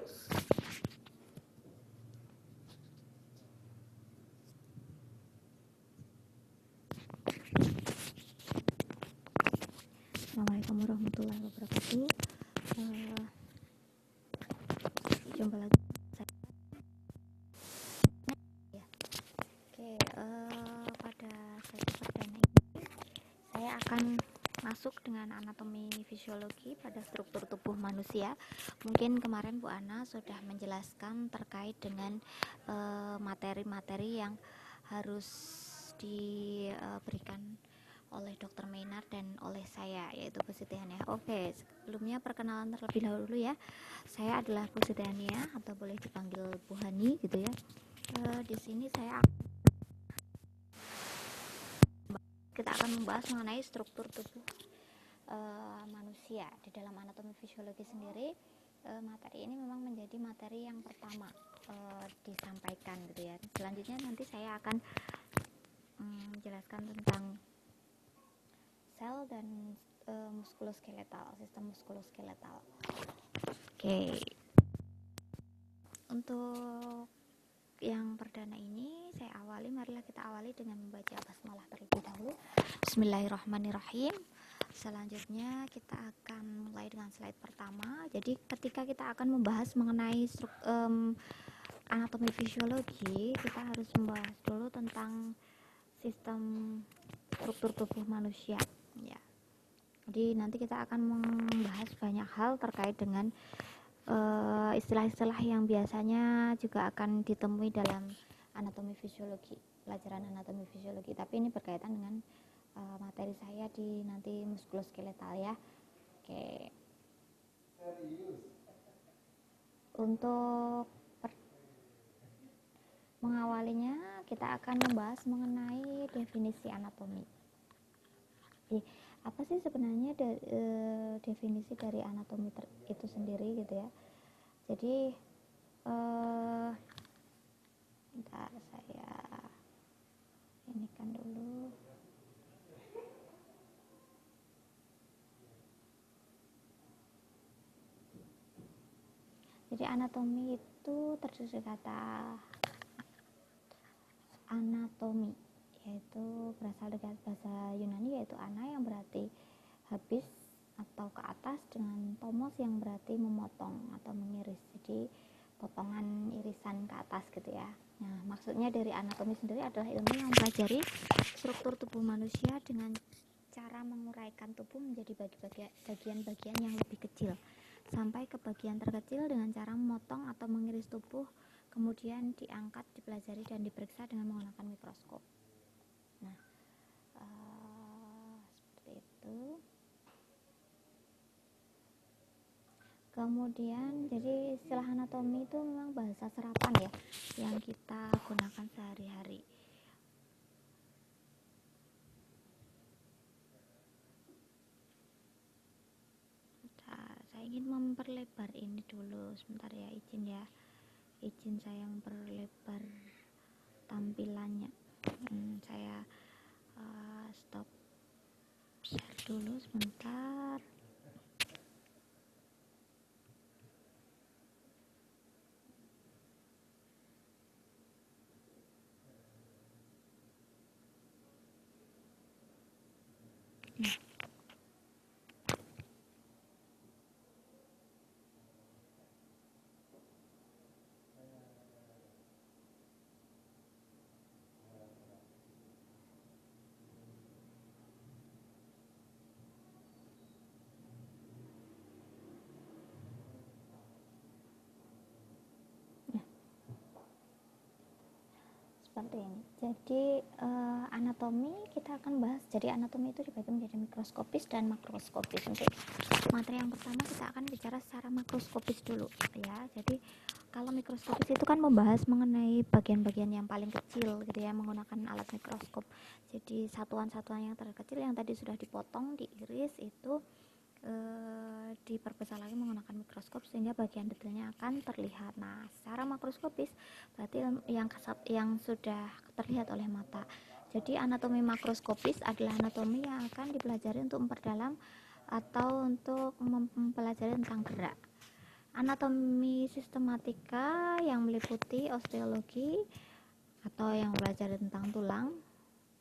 Assalamualaikum warahmatullahi wabarakatuh. Jumpa lagi saya. Pada sesi perdana ini saya akan masuk dengan anatomi fisiologi pada struktur tubuh manusia. Mungkin kemarin Bu Ana sudah menjelaskan terkait dengan materi-materi yang harus diberikan oleh Dr. Maynard dan oleh saya, yaitu Bu Siti Hania. Oke, sebelumnya perkenalan terlebih dahulu ya. Saya adalah Bu Siti Hania atau boleh dipanggil Bu Hani gitu ya. Di sini kita akan membahas mengenai struktur tubuh manusia. Di dalam anatomi fisiologi sendiri, materi ini memang menjadi materi yang pertama disampaikan gitu ya. Selanjutnya nanti saya akan menjelaskan tentang sel dan muskuloskeletal, sistem muskuloskeletal. Oke. Untuk yang perdana ini marilah kita awali dengan membaca basmalah terlebih dahulu. Bismillahirrahmanirrahim. Selanjutnya kita akan mulai dengan slide pertama. Jadi ketika kita akan membahas mengenai anatomi fisiologi, kita harus membahas dulu tentang sistem struktur tubuh manusia ya. Jadi nanti kita akan membahas banyak hal terkait dengan istilah-istilah yang biasanya juga akan ditemui dalam anatomi fisiologi, pelajaran anatomi fisiologi, tapi ini berkaitan dengan materi saya di nanti muskuloskeletal ya. Oke. Untuk mengawalinya kita akan membahas mengenai definisi anatomi. Apa sih sebenarnya definisi dari anatomi itu sendiri gitu ya. Jadi bentar saya ini kan dulu. Jadi anatomi itu terdiri kata anatomi, yaitu berasal dari bahasa Yunani yaitu ana yang berarti habis atau ke atas, dengan tomos yang berarti memotong atau mengiris. Jadi potongan irisan ke atas gitu ya. Nah, maksudnya dari anatomi sendiri adalah ilmu yang mempelajari struktur tubuh manusia dengan cara menguraikan tubuh menjadi bagian-bagian yang lebih kecil sampai ke bagian terkecil dengan cara memotong atau mengiris tubuh, kemudian diangkat, dipelajari dan diperiksa dengan menggunakan mikroskop. Nah, seperti itu. Kemudian jadi istilah anatomi itu memang bahasa serapan ya yang kita gunakan sehari-hari. Saya ingin memperlebar ini dulu sebentar ya, izin saya memperlebar tampilannya. Saya stop share dulu sebentar. Seperti ini. Jadi anatomi kita akan bahas. Jadi anatomi itu dibagi menjadi mikroskopis dan makroskopis. Untuk materi yang pertama kita akan bicara secara makroskopis dulu ya. Jadi kalau mikroskopis itu kan membahas mengenai bagian-bagian yang paling kecil gitu ya, menggunakan alat mikroskop. Jadi satuan-satuan yang terkecil yang tadi sudah dipotong, diiris itu diperbesar lagi menggunakan mikroskop sehingga bagian detailnya akan terlihat. Nah, secara makroskopis berarti yang sudah terlihat oleh mata. Jadi anatomi makroskopis adalah anatomi yang akan dipelajari untuk memperdalam atau untuk mempelajari tentang gerak. Anatomi sistematika yang meliputi osteologi atau yang belajar tentang tulang,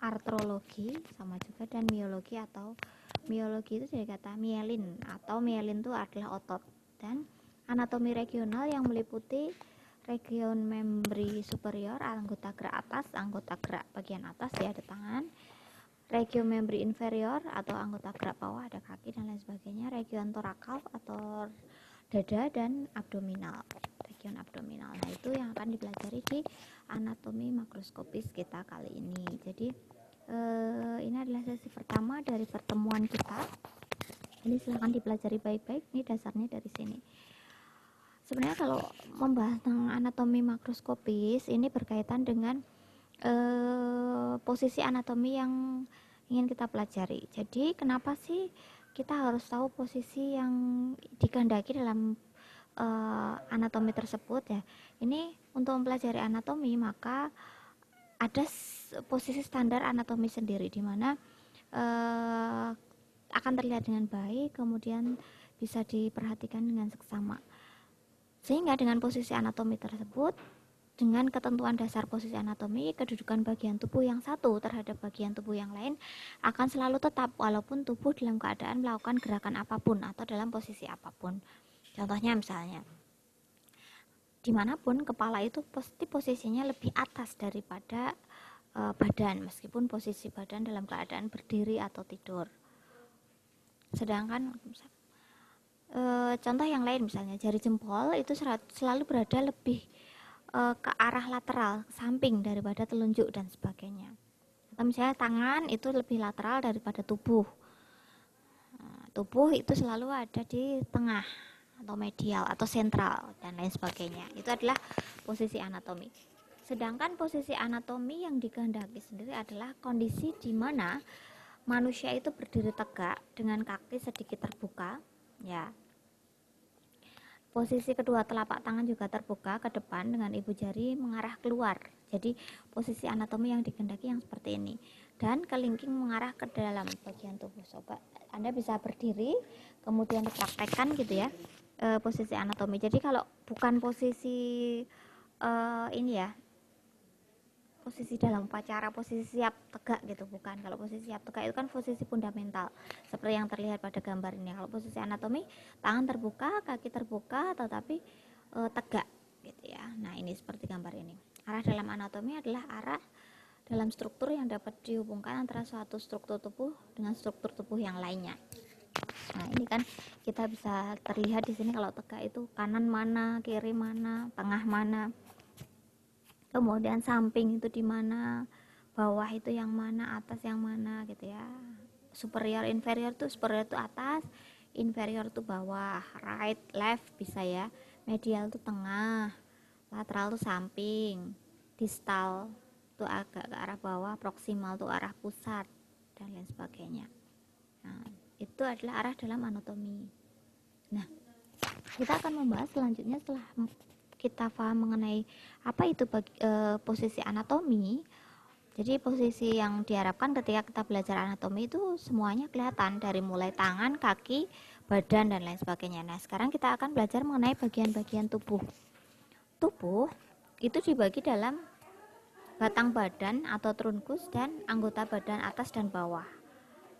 artrologi sama juga, dan miologi atau miologi itu dari kata mielin, atau mielin itu adalah otot. Dan anatomi regional yang meliputi region membri superior, anggota gerak atas, anggota gerak bagian atas ya, ada tangan, region membri inferior atau anggota gerak bawah, ada kaki dan lain sebagainya, region torakal atau dada, dan abdominal, region abdominal. Nah, itu yang akan dipelajari di anatomi makroskopis kita kali ini. Jadi ini adalah sesi pertama dari pertemuan kita. Ini silahkan dipelajari baik-baik. Ini dasarnya dari sini. Sebenarnya kalau membahas tentang anatomi makroskopis ini berkaitan dengan posisi anatomi yang ingin kita pelajari. Jadi kenapa sih kita harus tahu posisi yang dikehendaki dalam anatomi tersebut ya? Ini untuk mempelajari anatomi maka ada posisi standar anatomi sendiri di mana akan terlihat dengan baik, kemudian bisa diperhatikan dengan seksama. Sehingga dengan posisi anatomi tersebut, dengan ketentuan dasar posisi anatomi, kedudukan bagian tubuh yang satu terhadap bagian tubuh yang lain akan selalu tetap walaupun tubuh dalam keadaan melakukan gerakan apapun atau dalam posisi apapun. Contohnya misalnya, dimanapun kepala itu pasti posisinya lebih atas daripada badan, meskipun posisi badan dalam keadaan berdiri atau tidur. Sedangkan contoh yang lain misalnya jari jempol itu selalu berada lebih ke arah lateral, samping daripada telunjuk dan sebagainya. Atau misalnya tangan itu lebih lateral daripada tubuh. Tubuh itu selalu ada di tengah atau medial atau sentral dan lain sebagainya. Itu adalah posisi anatomi. Sedangkan posisi anatomi yang dikehendaki sendiri adalah kondisi di mana manusia itu berdiri tegak dengan kaki sedikit terbuka, ya. Posisi kedua telapak tangan juga terbuka ke depan dengan ibu jari mengarah keluar. Jadi posisi anatomi yang dikehendaki yang seperti ini. Dan kelingking mengarah ke dalam bagian tubuh. Coba Anda bisa berdiri, kemudian dipraktekkan gitu ya, posisi anatomi. Jadi kalau bukan posisi ini ya, posisi dalam upacara, posisi siap tegak gitu, bukan. Kalau posisi siap tegak itu kan posisi fundamental seperti yang terlihat pada gambar ini. Kalau posisi anatomi, tangan terbuka, kaki terbuka, tetapi tegak gitu ya. Nah, ini seperti gambar ini. Arah dalam anatomi adalah arah dalam struktur yang dapat dihubungkan antara suatu struktur tubuh dengan struktur tubuh yang lainnya. Nah, ini kan kita bisa terlihat di sini kalau tegak itu kanan mana, kiri mana, tengah mana. Kemudian samping itu di mana, bawah itu yang mana, atas yang mana gitu ya. Superior, inferior tuh, superior itu atas, inferior itu bawah, right, left bisa ya. Medial itu tengah, lateral itu samping, distal itu agak ke arah bawah, proksimal itu arah pusat dan lain sebagainya. Nah, itu adalah arah dalam anatomi. Nah, kita akan membahas selanjutnya setelah kita paham mengenai apa itu posisi anatomi. Jadi posisi yang diharapkan ketika kita belajar anatomi itu semuanya kelihatan dari mulai tangan, kaki, badan dan lain sebagainya. Nah, sekarang kita akan belajar mengenai bagian-bagian tubuh. Tubuh itu dibagi dalam batang badan atau trunkus dan anggota badan atas dan bawah.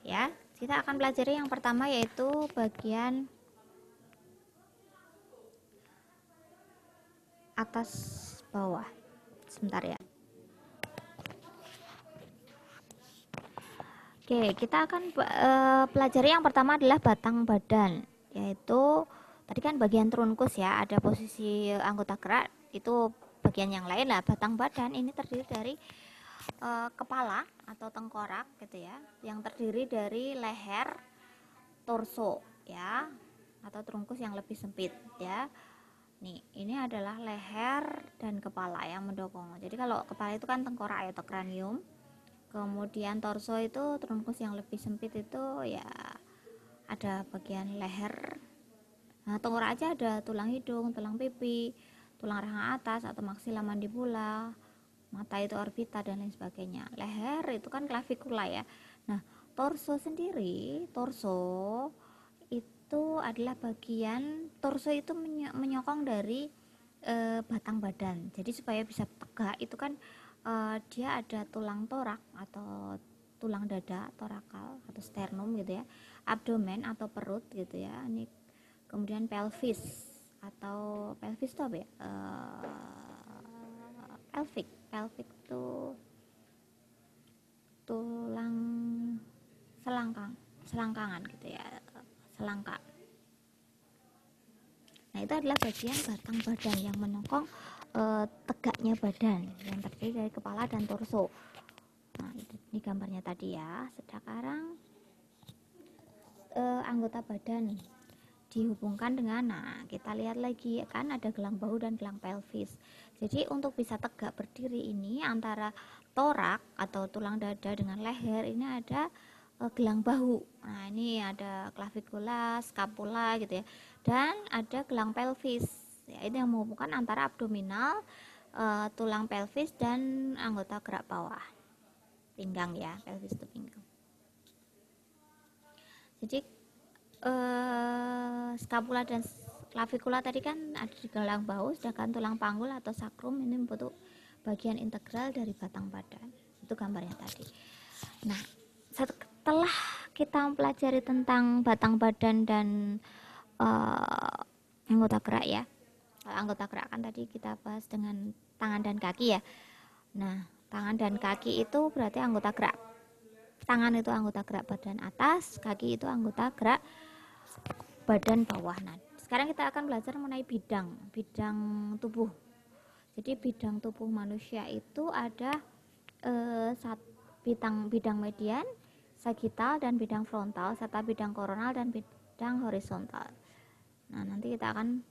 Ya, kita akan pelajari yang pertama yaitu bagian atas bawah. Sebentar ya. Oke, kita akan pelajari yang pertama adalah batang badan, yaitu tadi kan bagian trunkus ya, ada posisi anggota gerak, itu bagian yang lain lah. Batang badan ini terdiri dari kepala atau tengkorak gitu ya, yang terdiri dari leher, torso ya, atau trunkus yang lebih sempit ya. Nih, ini adalah leher dan kepala yang mendukung. Jadi kalau kepala itu kan tengkorak atau kranium. Kemudian torso itu trunkus yang lebih sempit itu ya ada bagian leher. Nah, tengkorak aja ada tulang hidung, tulang pipi, tulang rahang atas atau maksila mandibula, mata itu orbita dan lain sebagainya. Leher itu kan clavikula ya. Nah, torso sendiri, torso itu adalah bagian torso itu menyokong dari batang badan. Jadi supaya bisa tegak itu kan dia ada tulang torak atau tulang dada, torakal atau sternum gitu ya, abdomen atau perut gitu ya. Ini kemudian pelvis atau pelvis itu apa ya? Pelvic itu tulang selangkangan gitu ya, selangka. Nah, itu adalah bagian batang badan yang menyokong tegaknya badan yang terdiri dari kepala dan torso. Nah, ini gambarnya tadi ya. Sekarang anggota badan dihubungkan dengan, nah kita lihat lagi kan ada gelang bahu dan gelang pelvis. Jadi untuk bisa tegak berdiri ini antara torak atau tulang dada dengan leher ini ada gelang bahu. Nah, ini ada clavicula, scapula gitu ya. Dan ada gelang pelvis. Ya, itu yang menghubungkan antara abdominal, tulang pelvis dan anggota gerak bawah. Pinggang ya, pelvis itu pinggang. Jadi scapula dan clavicula tadi kan ada di gelang bahu, sedangkan tulang panggul atau sacrum ini membentuk bagian integral dari batang badan. Itu gambarnya tadi. Nah, setelah kita mempelajari tentang batang badan dan anggota gerak ya. Kalau anggota gerak kan tadi kita bahas dengan tangan dan kaki ya. Nah, tangan dan kaki itu berarti anggota gerak. Tangan itu anggota gerak badan atas, kaki itu anggota gerak badan bawah. Nah, sekarang kita akan belajar mengenai bidang tubuh. Jadi bidang tubuh manusia itu ada bidang median, sagittal dan bidang frontal, serta bidang koronal dan bidang horizontal. Nah, nanti kita akan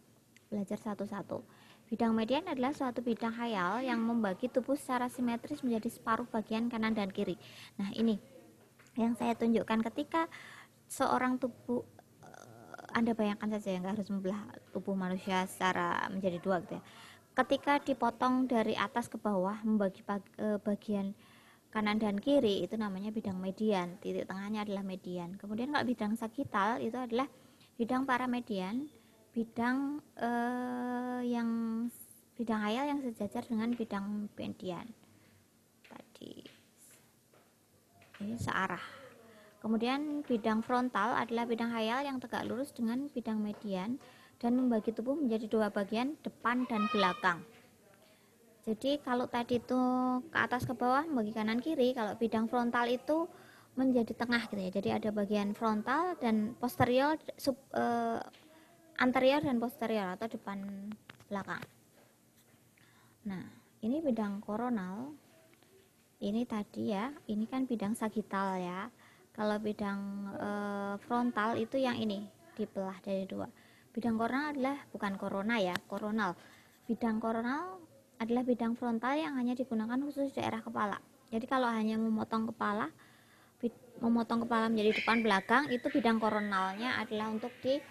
belajar satu-satu. Bidang median adalah suatu bidang khayal yang membagi tubuh secara simetris menjadi separuh bagian kanan dan kiri. Nah, ini yang saya tunjukkan ketika seorang tubuh, Anda bayangkan saja, nggak harus membelah tubuh manusia secara menjadi dua gitu ya. Ketika dipotong dari atas ke bawah membagi bagian kanan dan kiri, itu namanya bidang median, titik tengahnya adalah median. Kemudian kalau bidang sagittal itu adalah bidang paramedian, bidang khayal yang sejajar dengan bidang median tadi, ini searah. Kemudian bidang frontal adalah bidang khayal yang tegak lurus dengan bidang median dan membagi tubuh menjadi dua bagian, depan dan belakang. Jadi kalau tadi itu ke atas ke bawah membagi kanan kiri, kalau bidang frontal itu menjadi tengah gitu ya. Jadi ada bagian frontal dan posterior, anterior dan posterior atau depan belakang. Nah, ini bidang koronal. Ini tadi ya, ini kan bidang sagittal ya. Kalau bidang frontal itu yang ini dibelah dari dua. Bidang koronal adalah bukan corona ya, koronal. Bidang koronal adalah bidang frontal yang hanya digunakan khusus di daerah kepala. Jadi kalau hanya memotong kepala menjadi depan belakang, itu bidang koronalnya adalah untuk di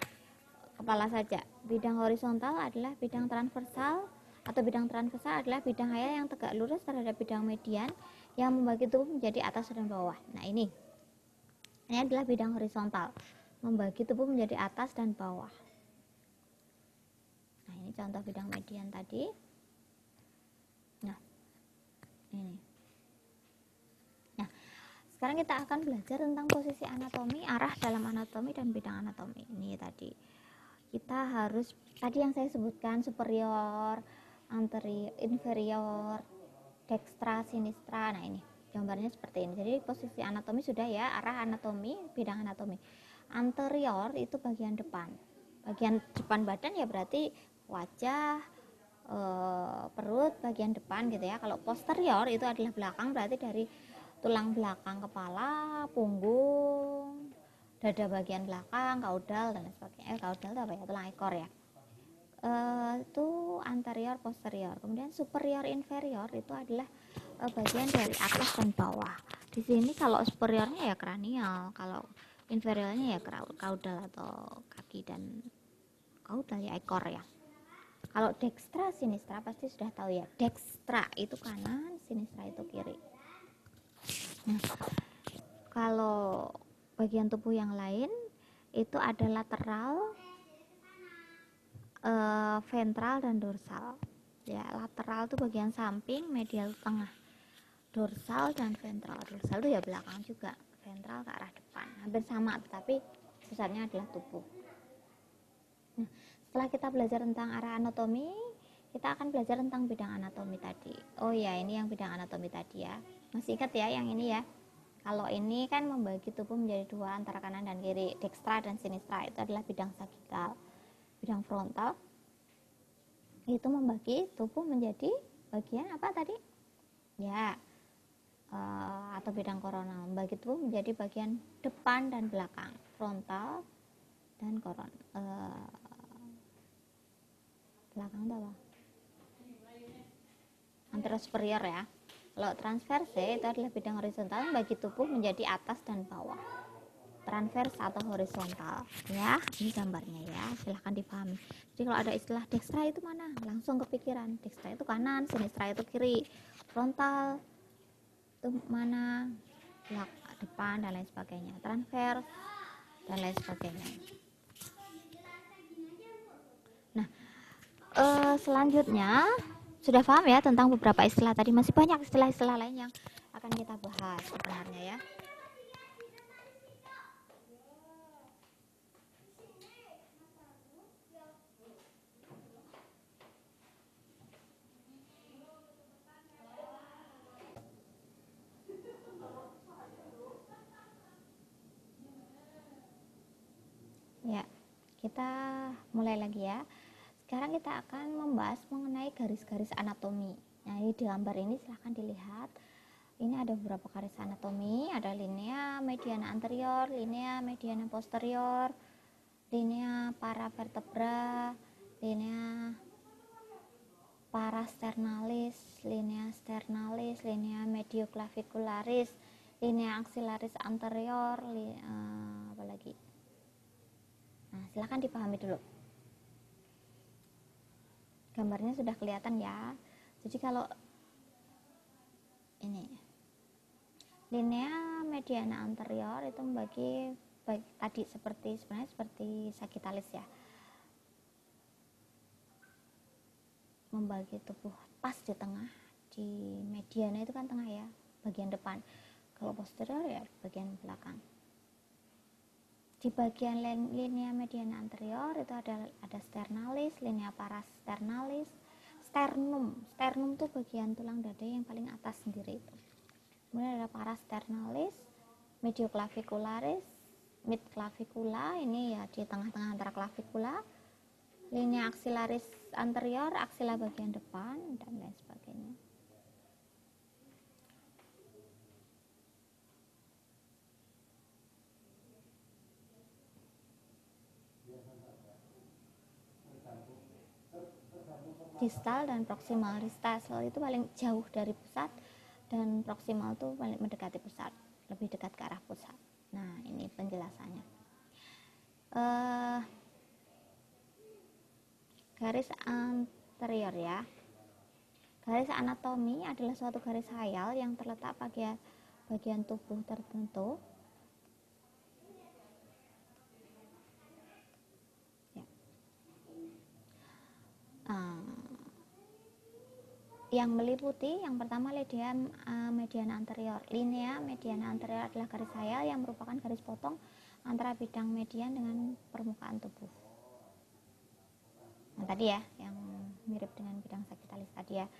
kepala saja. Bidang horizontal adalah bidang transversal, atau bidang transversal adalah bidang khayal yang tegak lurus terhadap bidang median yang membagi tubuh menjadi atas dan bawah. Nah, ini adalah bidang horizontal, membagi tubuh menjadi atas dan bawah. Nah, ini contoh bidang median tadi. Nah, ini. Nah, sekarang kita akan belajar tentang posisi anatomi, arah dalam anatomi dan bidang anatomi. Ini tadi kita harus, tadi yang saya sebutkan, superior, anterior, inferior, dextra, sinistra. Nah, ini gambarnya seperti ini. Jadi posisi anatomi sudah ya, arah anatomi, bidang anatomi. Anterior itu bagian depan. Bagian depan badan ya berarti wajah, perut, bagian depan gitu ya. Kalau posterior itu adalah belakang, berarti dari tulang belakang kepala, punggung, dada bagian belakang, kaudal dan sebagainya. Kaudal itu apa ya? Tulang ekor ya. Itu anterior, posterior. Kemudian superior, inferior itu adalah bagian dari atas dan bawah. Di sini kalau superiornya ya kranial, kalau inferiornya ya kaudal atau kaki dan kaudal ya ekor ya. Kalau dextra, sinistra pasti sudah tahu ya. Dextra itu kanan, sinistra itu kiri. Nah, kalau bagian tubuh yang lain itu ada lateral, ventral dan dorsal. Ya, lateral itu bagian samping, medial tengah, dorsal dan ventral. Dorsal itu ya belakang juga, ventral ke arah depan, hampir sama, tetapi pusatnya adalah tubuh. Nah, setelah kita belajar tentang arah anatomi, kita akan belajar tentang bidang anatomi tadi. Oh ya, ini yang bidang anatomi tadi ya. Masih ingat ya yang ini ya? Kalau ini kan membagi tubuh menjadi dua antara kanan dan kiri, dextra dan sinistra, itu adalah bidang sagittal. Bidang frontal itu membagi tubuh menjadi bagian apa tadi? Ya, atau bidang koronal, membagi tubuh menjadi bagian depan dan belakang, frontal dan belakang itu apa? Anterior superior ya. Kalau transverse itu adalah bidang horizontal, membagi tubuh menjadi atas dan bawah. Transvers atau horizontal ya, ini gambarnya ya, silahkan dipahami. Jadi kalau ada istilah dextra itu mana, langsung kepikiran dextra itu kanan, sinistra itu kiri, frontal itu mana, depan dan lain sebagainya, transvers dan lain sebagainya. Nah, selanjutnya sudah paham ya tentang beberapa istilah tadi, masih banyak istilah-istilah lain yang akan kita bahas sebenarnya ya. Ya, kita mulai lagi ya. Sekarang kita akan membahas mengenai garis-garis anatomi. Nah, di gambar ini silahkan dilihat. Ini ada beberapa garis anatomi, ada linea mediana anterior, linea mediana posterior, linea paravertebra, linea parasternalis, linea sternalis, linea medioclavicularis, linea axillaris anterior, apa lagi? Nah, silahkan dipahami dulu. Gambarnya sudah kelihatan ya. Jadi kalau ini linea mediana anterior itu membagi tadi sebenarnya seperti sagittalis ya. Membagi tubuh pas di tengah, di mediana itu kan tengah ya, bagian depan. Kalau posterior ya bagian belakang. Di bagian linea mediana anterior itu ada sternalis, linea parasternalis, sternum. Sternum itu bagian tulang dada yang paling atas sendiri itu. Kemudian ada parasternalis, medioclavicularis, midclavicula, ini ya di tengah-tengah antara clavicula, linea axillaris anterior, aksila bagian depan dan lain sebagainya. Distal dan proximal. Distal itu paling jauh dari pusat dan proximal itu paling mendekati pusat, lebih dekat ke arah pusat. Nah, ini penjelasannya. Garis anterior ya. Garis anatomi adalah suatu garis khayal yang terletak pada bagian tubuh tertentu ya. Yang meliputi yang pertama linea mediana anterior. Linea mediana anterior adalah garis khayal yang merupakan garis potong antara bidang median dengan permukaan tubuh. Nah, tadi ya yang mirip dengan bidang sagittalis tadi ya.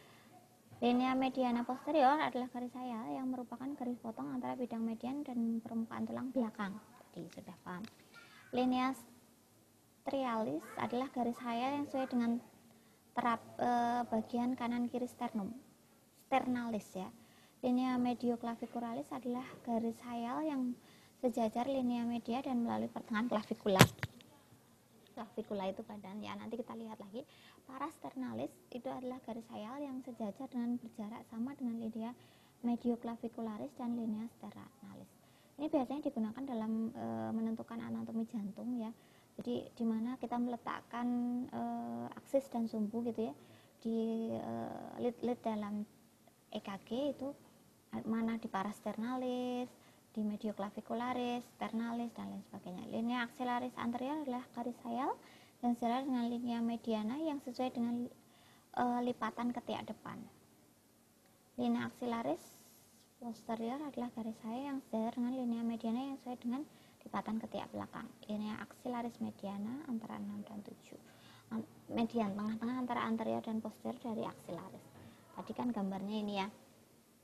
Linea mediana posterior adalah garis khayal yang merupakan garis potong antara bidang median dan permukaan tulang belakang. Tadi sudah paham. Linea strialis adalah garis khayal yang sesuai dengan bagian kanan kiri sternum, sternalis ya. Linea medioclavicularis adalah garis khayal yang sejajar linea media dan melalui pertengahan clavicula. Clavicula itu badan ya, nanti kita lihat lagi. Parasternalis itu adalah garis khayal yang sejajar dengan berjarak sama dengan linea medioclavicularis dan linea sternalis. Ini biasanya digunakan dalam menentukan anatomi jantung ya. Jadi di mana kita meletakkan aksis dan sumbu gitu ya di lead dalam EKG itu mana di parasternalis, di medio clavicularis, sternalis, dan lain sebagainya. Linea axillaris anterior adalah garis sayal yang selaras dengan linea mediana yang sesuai dengan lipatan ketiak depan. Linea axillaris posterior adalah garis sayal yang sejajar dengan linea mediana yang sesuai dengan lipatan ketiak belakang. Linea axillaris mediana antara 6 dan 7. Median tengah-tengah antara anterior dan posterior dari axillaris. Tadi kan gambarnya ini ya.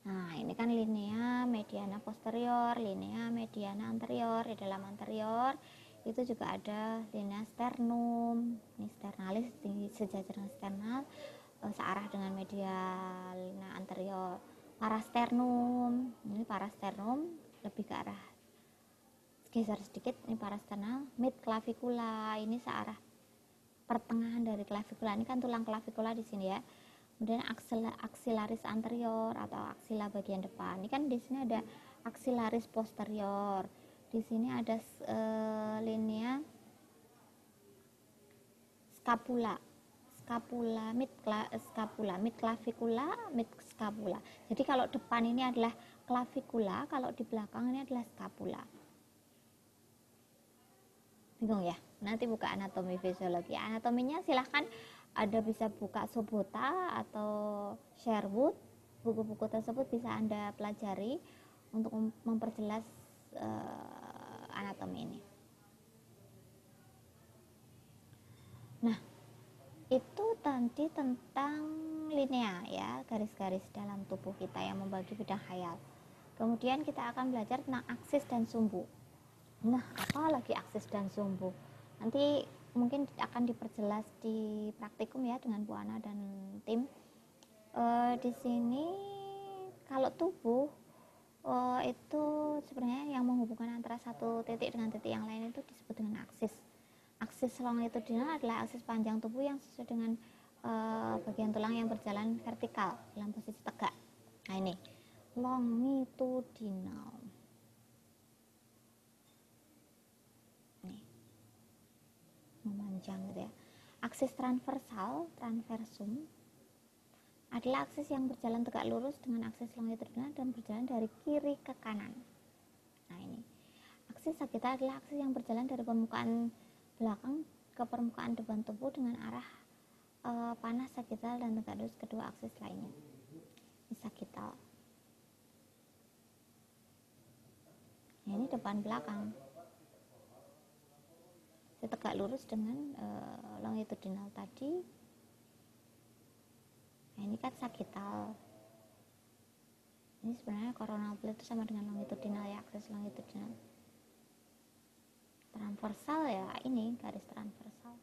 Nah, ini kan linea mediana posterior, linea mediana anterior. Di dalam anterior itu juga ada linea sternum, ini sternalis sejajar dengan sternal, searah dengan mediana anterior. Parasternum, ini parasternum lebih ke arah geser sedikit, ini parasternal. Mid clavicula, ini searah pertengahan dari clavicula, ini kan tulang clavicula di sini ya. Kemudian axillaris anterior atau aksila bagian depan. Ini kan di sini ada axillaris posterior. Di sini ada linea scapula, mid clavicula, mid scapula. Jadi kalau depan ini adalah clavicula, kalau di belakang ini adalah scapula. Bingung ya? Nanti buka anatomi fisiologi. Anatominya silahkan ada bisa buka Sobota atau Sherwood. Buku-buku tersebut bisa Anda pelajari untuk memperjelas anatomi ini. Nah, itu tadi tentang linea ya, garis-garis dalam tubuh kita yang membagi bidang khayal. Kemudian kita akan belajar tentang aksis dan sumbu. Nah, apa lagi aksis dan sumbu? Nanti mungkin akan diperjelas di praktikum ya dengan Bu Ana dan tim. Di sini kalau tubuh itu sebenarnya yang menghubungkan antara satu titik dengan titik yang lain itu disebut dengan aksis. Aksis longitudinal adalah aksis panjang tubuh yang sesuai dengan bagian tulang yang berjalan vertikal dalam posisi tegak. Nah ini longitudinal. Nih, memanjang gitu ya. Aksis transversal, transversum, adalah aksis yang berjalan tegak lurus dengan aksis longitudinal dan berjalan dari kiri ke kanan. Nah ini, aksis sagital adalah aksis yang berjalan dari permukaan belakang ke permukaan depan tubuh dengan arah panas sagital dan tegak lurus kedua aksis lainnya. Ini sagital. Nah, ini depan belakang. Tegak lurus dengan longitudinal tadi. Nah, ini kan sagital. Ini sebenarnya coronal plate itu sama dengan longitudinal ya, aksis longitudinal. Transversal ya, ini garis transversal.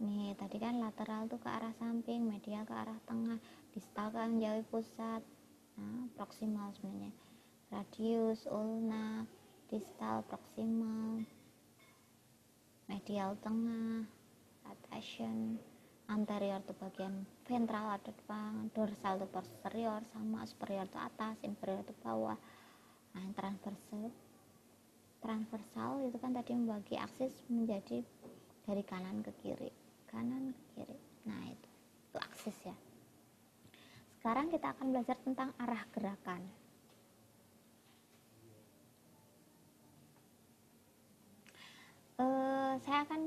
Nih, tadi kan lateral tuh ke arah samping, medial ke arah tengah, distal ke menjauhi pusat. Nah, proksimal sebenarnya. Radius, ulna, distal, proksimal, medial tengah, adhesion, anterior tuh bagian ventral atau depan, dorsal tuh posterior, sama superior tuh atas, inferior tuh bawah. Nah, transversal itu kan tadi membagi aksis menjadi dari kanan ke kiri. Nah, itu aksis ya. Sekarang kita akan belajar tentang arah gerakan. Saya akan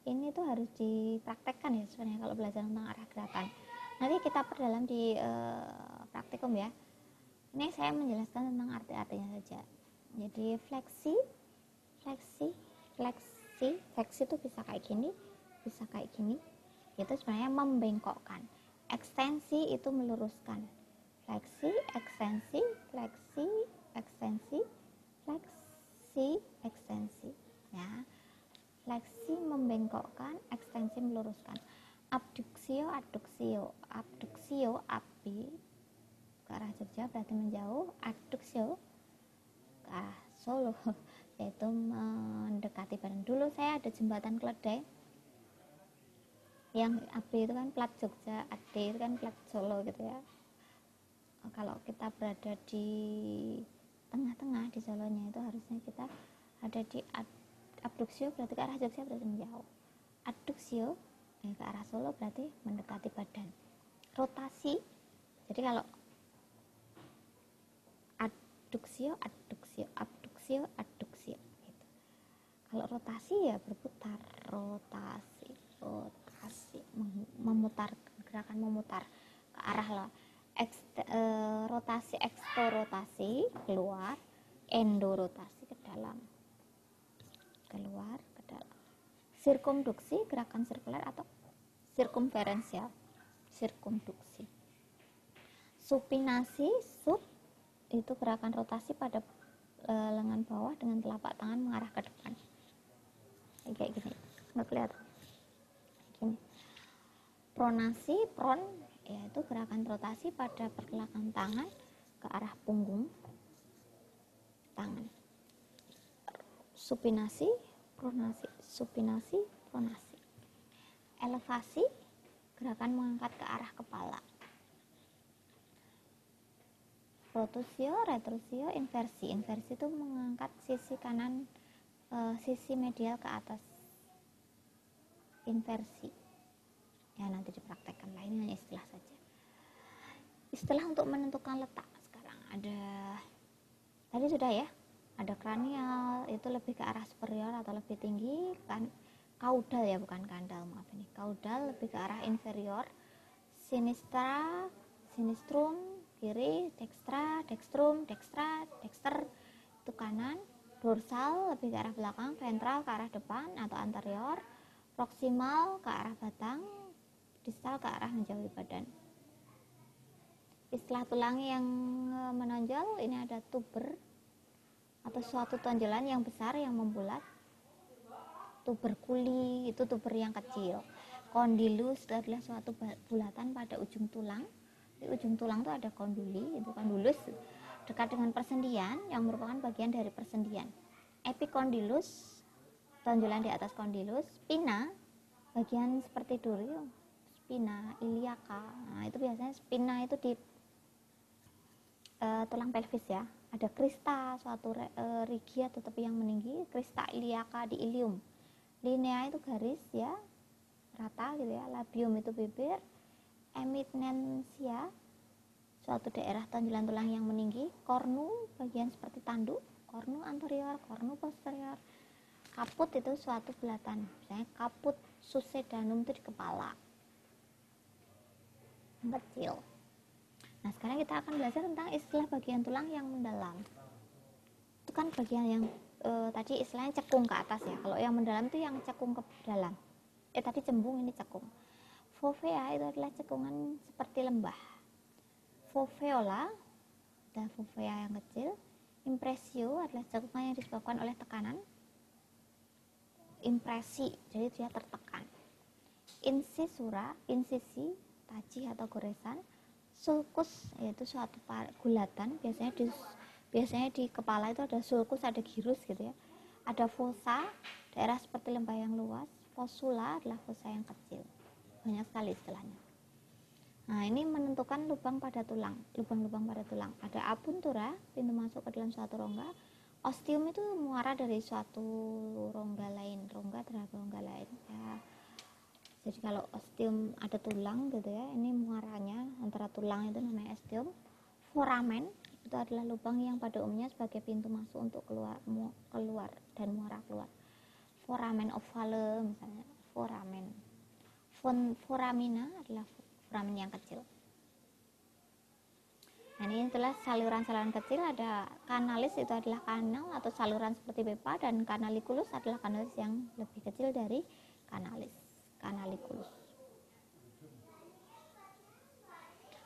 ini tuh harus dipraktekkan ya sebenarnya kalau belajar tentang arah gerakan. Nanti kita perdalam di praktikum ya. Ini saya menjelaskan tentang arti-artinya saja. Jadi fleksi itu bisa kayak gini, bisa kayak gini. Itu sebenarnya membengkokkan. Ekstensi itu meluruskan. Fleksi, ekstensi, fleksi, ekstensi, fleksi, ekstensi. Ya. Fleksi membengkokkan, ekstensi meluruskan. Abduksio, api ke arah Jogja berarti menjauh, adduksio ke arah Solo yaitu mendekati badan. Dulu saya ada jembatan keledai yang api itu kan plat Jogja, ade itu kan plat Solo gitu ya. Kalau kita berada di tengah-tengah di Solonya itu harusnya kita ada di abduksio berarti ke arah Jogja berarti menjauh. Adduksio ke arah Solo berarti mendekati badan. rotasi. Jadi kalau adduksio, adduksio, abduksio, adduksio gitu. Kalau rotasi ya berputar, rotasi, rotasi, memutar, gerakan memutar ke arah lah. Rotasi, eksterotasi, keluar, endorotasi ke dalam, keluar ke dalam. Sirkumduksi, gerakan sirkuler atau sirkumferensial, sirkumduksi. Supinasi, sup itu gerakan rotasi pada lengan bawah dengan telapak tangan mengarah ke depan, kayak gini, nggak kelihatan gini. Pronasi, pron yaitu gerakan rotasi pada pergelangan tangan ke arah punggung tangan. Supinasi, pronasi, supinasi, pronasi. Elevasi, gerakan mengangkat ke arah kepala. Rotusio, retrusio, inversi. Inversi itu mengangkat sisi kanan, sisi medial ke atas. Inversi. Ya nanti dipraktekkan lah, ini hanya istilah saja. Istilah untuk menentukan letak sekarang ada, tadi sudah ya, ada kranial itu lebih ke arah superior atau lebih tinggi, kan kaudal ya, bukan kandal, maaf ini, kaudal lebih ke arah inferior. Sinistra, sinistrum kiri, dextra, dextrum, dextra, dexter itu kanan. Dorsal lebih ke arah belakang, ventral ke arah depan atau anterior, proximal ke arah batang, distal ke arah menjauhi badan. Istilah tulang yang menonjol ini ada tuber atau suatu tonjolan yang besar yang membulat. Tuberkuli itu tuber yang kecil. Kondilus itu adalah suatu bulatan pada ujung tulang. Di ujung tulang itu ada konduli, itu kondulus dekat dengan persendian yang merupakan bagian dari persendian. Epikondilus tonjolan di atas kondilus. Spina bagian seperti duri, spina iliaca. Nah, itu biasanya spina itu di tulang pelvis ya. Ada krista, suatu rigi atau tepi yang meninggi, krista iliaca di ilium. Linea itu garis ya, rata gitu ya. Labium itu bibir. Eminensia suatu daerah tonjolan tulang yang meninggi. Kornu bagian seperti tanduk, kornu anterior, kornu posterior. Kaput itu suatu bulatan, misalnya kaput succedanum itu di kepala yang kecil. Nah sekarang kita akan belajar tentang istilah bagian tulang yang mendalam. Itu kan bagian yang tadi istilahnya cekung ke atas ya. Kalau yang mendalam itu yang cekung ke dalam. Tadi cembung, ini cekung. Fovea itu adalah cekungan seperti lembah. Foveola adalah fovea yang kecil. Impresio adalah cekungan yang disebabkan oleh tekanan. Impresi, jadi dia tertekan. Incisura, insisi, taji atau goresan. Sulcus yaitu suatu gulatan, biasanya di kepala itu ada sulcus, ada gyrus gitu ya. Ada fossa, daerah seperti lembah yang luas. Fossula adalah fossa yang kecil. Banyak sekali istilahnya. Nah, ini menentukan lubang pada tulang, lubang-lubang pada tulang. Ada apuntura, pintu masuk ke dalam suatu rongga. Ostium itu muara dari suatu rongga lain, rongga terhadap rongga lain ya. Jadi kalau ostium ada tulang gitu ya, ini muaranya antara tulang itu namanya ostium. Foramen itu adalah lubang yang pada umumnya sebagai pintu masuk untuk keluar dan muara keluar. Foramen ovale misalnya, foramen. Foramina adalah foramen yang kecil. Nah, ini adalah saluran-saluran kecil. Ada kanalis, itu adalah kanal atau saluran seperti pipa, dan kanaliculus adalah kanalis yang lebih kecil dari kanalis. Kanaliculus.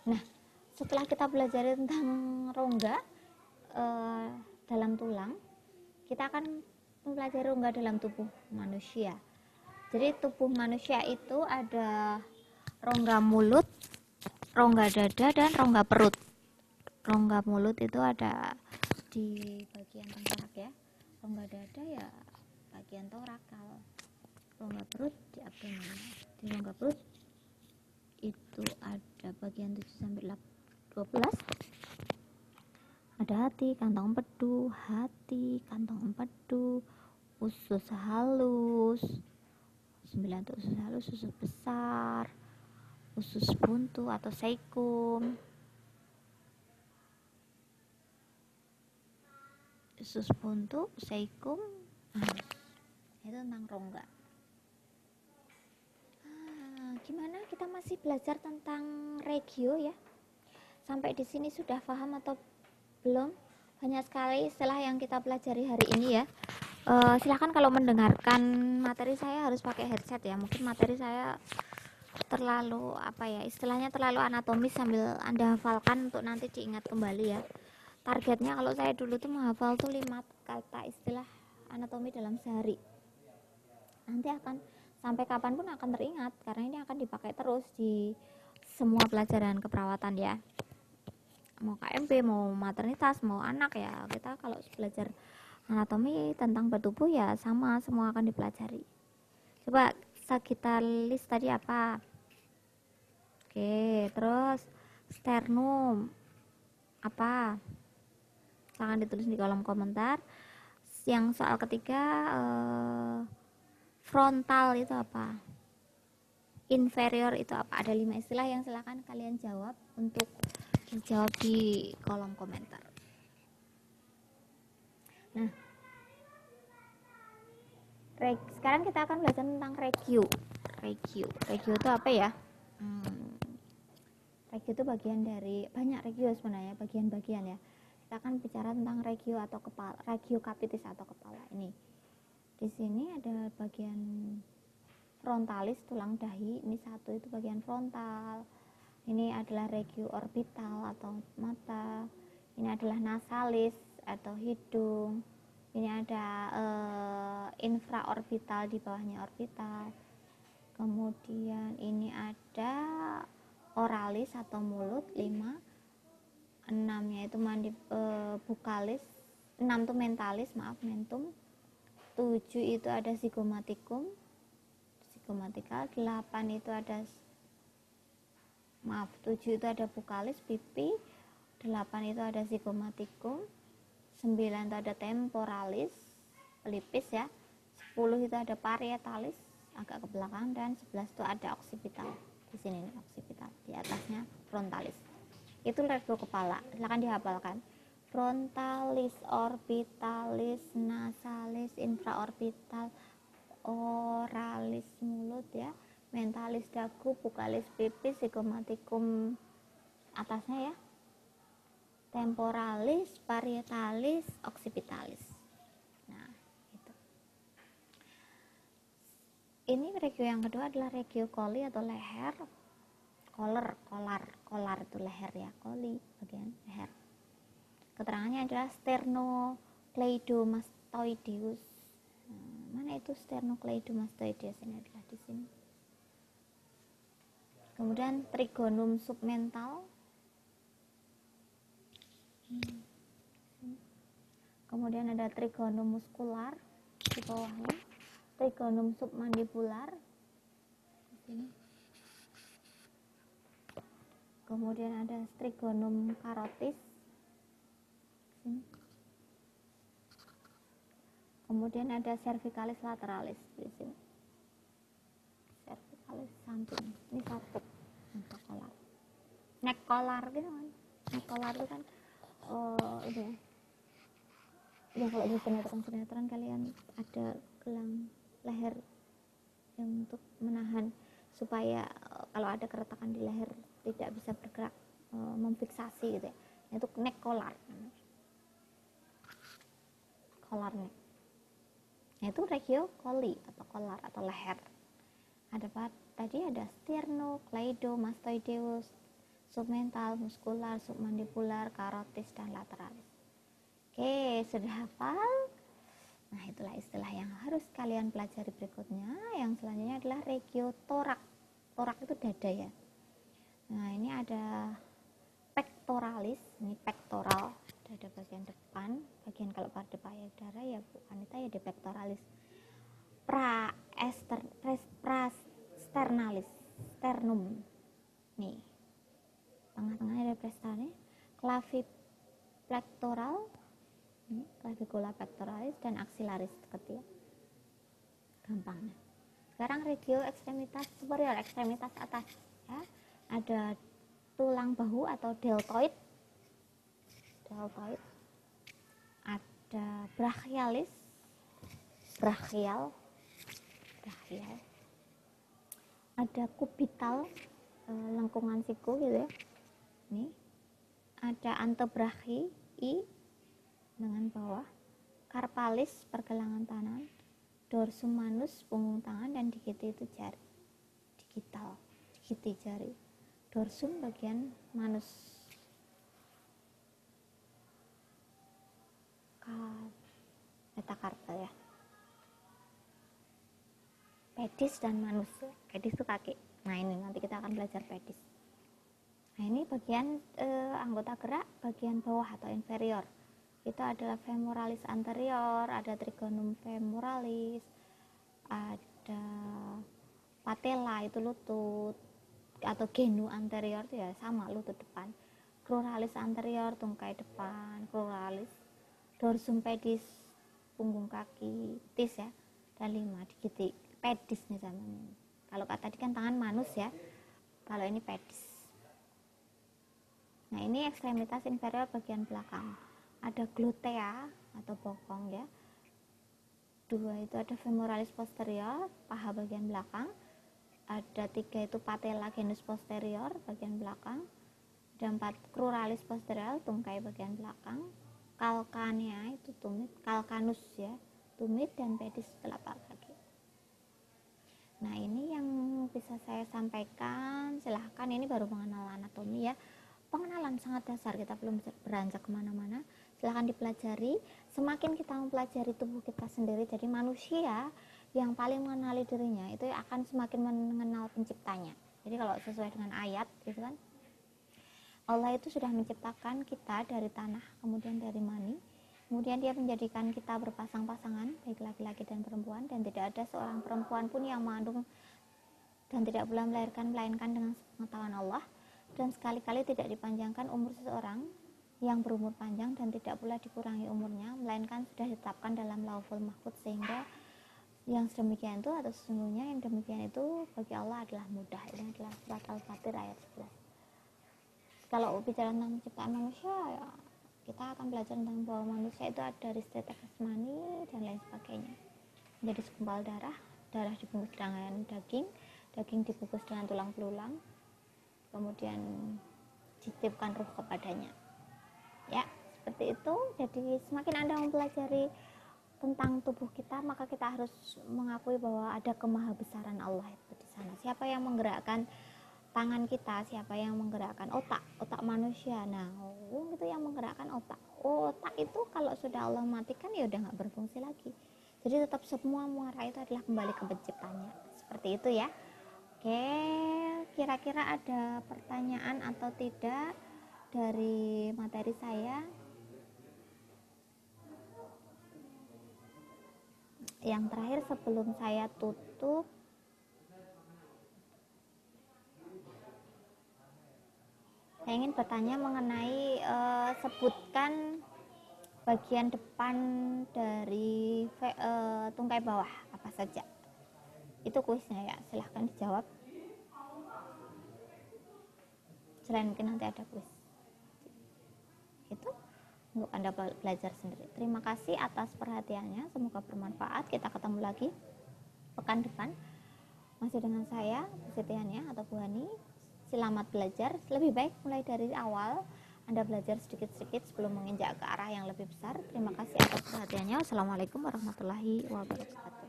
Nah, setelah kita belajar tentang rongga dalam tulang, kita akan mempelajari rongga dalam tubuh manusia. Jadi tubuh manusia itu ada rongga mulut, rongga dada, dan rongga perut. Rongga mulut itu ada di bagian tengkorak ya. Rongga dada ya bagian torakal. Rongga perut di abdomen. Di rongga perut itu ada bagian 7 sampai 12. Ada hati, kantong empedu, usus halus. 9 itu usus halus, usus besar, usus buntu atau seikum. Usus buntu, seikum, itu tentang rongga. Gimana, kita masih belajar tentang regio ya? Sampai di sini sudah paham atau belum? Banyak sekali istilah yang kita pelajari hari ini ya. Silahkan kalau mendengarkan materi saya harus pakai headset ya. Mungkin materi saya terlalu istilahnya terlalu anatomis, sambil Anda hafalkan untuk nanti diingat kembali ya. Targetnya kalau saya dulu tuh menghafal tuh 5 kata istilah anatomi dalam sehari. Nanti akan sampai kapanpun akan teringat, karena ini akan dipakai terus di semua pelajaran keperawatan ya. Mau KMP, mau maternitas, mau anak ya, kita kalau belajar anatomi tentang bertubuh ya sama, semua akan dipelajari. Coba kita list tadi apa? Oke, terus sternum apa? Silahkan ditulis di kolom komentar. Yang soal ketiga, frontal itu apa? Inferior itu apa? Ada 5 istilah yang silahkan kalian jawab, untuk dijawab di kolom komentar. Nah, sekarang kita akan belajar tentang regio. Regio itu apa ya? Regio itu bagian dari banyak regio sebenarnya, bagian-bagian ya. Kita akan bicara tentang regio atau kepala, regio capitis atau kepala. Ini di sini ada bagian frontalis, tulang dahi. Ini satu, itu bagian frontal. Ini adalah regio orbital atau mata. Ini adalah nasalis atau hidung. Ini ada infraorbital, di bawahnya orbital. Kemudian ini ada oralis atau mulut, 5. 6-nya itu bukalis, 6 itu mentalis, mentum. 7 itu ada zigomatical. 8 itu ada 7 itu ada bukalis, pipi. 8 itu ada zigomatikum. 9 itu ada temporalis, pelipis ya. 10 itu ada parietalis, agak ke belakang. Dan 11 itu ada occipital. Di sini nih, occipital, di atasnya frontalis. Itu regio kepala, silakan dihafalkan. Frontalis, orbitalis, nasalis, infraorbital, oralis mulut ya, mentalis dagu, bukalis pipi, zigomatikum atasnya ya, temporalis, parietalis, occipitalis. Nah, itu. Ini regio yang kedua adalah regio coli atau leher. Kolar itu leher ya, coli bagian leher. Keterangannya adalah sternocleidomastoideus. Mana itu sternocleidomastoideus? Ini adalah di sini. Kemudian trigonum submental. Kemudian ada trigonum muskular di bawahnya. Trigonum submandibular di sini. Kemudian ada trigonum carotis sini. Kemudian ada cervicalis lateralis di sini. Cervicalis samping. Ini satu untuk kolar. Neck kolar gitu kan. Neck kolar itu kan ini ya, kalau di sinetron kalian ada gelang leher yang untuk menahan supaya kalau ada keretakan di leher tidak bisa bergerak, memfiksasi gitu ya. Itu neck collar neck. Nah, itu regio coli atau collar atau leher. Ada apa tadi? Ada sternocleidomastoideus, submental, muskular, submandibular, carotis, dan lateralis. Oke, sudah hafal? Nah, itulah istilah yang harus kalian pelajari berikutnya. Yang selanjutnya adalah regio torak. Torak itu dada ya. Nah, ini ada pectoralis, ini pektoral, dada bagian depan, bagian kalau pada payudara ya Bu Anita ya di pectoralis. Prasternalis, sternum. Nih. Tengah-tengahnya ada prestane, clavipectoral, clavicula pectoralis, dan axillaris dekat ya. Gampang. Sekarang regio ekstremitas superior, ekstremitas atas ya. ada tulang bahu atau deltoid, ada brachialis, brachial, ada kubital, lengkungan siku gitu ya. Ini ada antebrachi, lengan bawah, carpalis, pergelangan tangan, dorsum manus, punggung tangan, dan digiti itu jari. Digiti jari. Dorsum bagian manus. Metakarpal ya. Pedis dan manus. Pedis itu kaki. Nah ini nanti kita akan belajar pedis. Nah ini bagian anggota gerak bagian bawah atau inferior. Itu adalah femoralis anterior, ada trigonum femoralis, ada patella itu lutut, atau genu anterior itu ya sama lutut depan. Cruralis anterior tungkai depan, cruralis. Dorsum pedis punggung kaki, tis ya. Dan 5 digiti. Pedis nih namanya. Kalau tadi kan tangan manus ya. Kalau ini pedis. Nah, ini ekstremitas inferior bagian belakang. Ada glutea atau bokong ya. 2 itu ada femoralis posterior, paha bagian belakang. Ada 3 itu patella genus posterior bagian belakang. Ada 4 cruralis posterior, tungkai bagian belakang. Calcanea itu tumit, calcanus ya, tumit, dan pedis telapak kaki. Nah ini yang bisa saya sampaikan. Silahkan, ini baru mengenal anatomi ya, pengenalan sangat dasar, kita belum beranjak kemana-mana. Silahkan dipelajari. Semakin kita mempelajari tubuh kita sendiri, jadi manusia yang paling mengenali dirinya itu akan semakin mengenal penciptanya. Jadi kalau sesuai dengan ayat gitu kan, Allah itu sudah menciptakan kita dari tanah, kemudian dari mani, kemudian dia menjadikan kita berpasang-pasangan, baik laki-laki dan perempuan, dan tidak ada seorang perempuan pun yang mengandung dan tidak pula melahirkan melainkan dengan pengetahuan Allah, dan sekali-kali tidak dipanjangkan umur seseorang yang berumur panjang dan tidak pula dikurangi umurnya, melainkan sudah ditetapkan dalam Lauhul Mahfuz, sehingga yang sedemikian itu atau sesungguhnya yang demikian itu bagi Allah adalah mudah. Ini adalah surat Al-Fatir ayat 11. Kalau bicara tentang penciptaan manusia ya, kita akan belajar tentang bahwa manusia itu ada dari stetek jasmani dan lain sebagainya. Menjadi segumpal darah, darah dibungkus dengan daging, daging dibungkus dengan tulang belulang, kemudian dititipkan ruh kepadanya. Ya, seperti itu. Jadi semakin Anda mempelajari tentang tubuh kita, maka kita harus mengakui bahwa ada kemahabesaran Allah itu di sana. Siapa yang menggerakkan tangan kita, siapa yang menggerakkan otak manusia. Nah, itu yang menggerakkan otak itu kalau sudah Allah matikan ya udah nggak berfungsi lagi. Jadi tetap semua muara itu adalah kembali ke penciptanya. Seperti itu ya. Oke, kira-kira ada pertanyaan atau tidak dari materi saya? Yang terakhir sebelum saya tutup, saya ingin bertanya mengenai sebutkan bagian depan dari tungkai bawah apa saja. Itu kuisnya ya, silahkan dijawab. Selain mungkin nanti ada kuis. Itu untuk Anda belajar sendiri. Terima kasih atas perhatiannya, semoga bermanfaat. Kita ketemu lagi pekan depan masih dengan saya, Bu Sitiania atau Bu Hani. Selamat belajar. Lebih baik mulai dari awal Anda belajar sedikit-sedikit sebelum menginjak ke arah yang lebih besar. Terima kasih atas perhatiannya. Wassalamualaikum warahmatullahi wabarakatuh.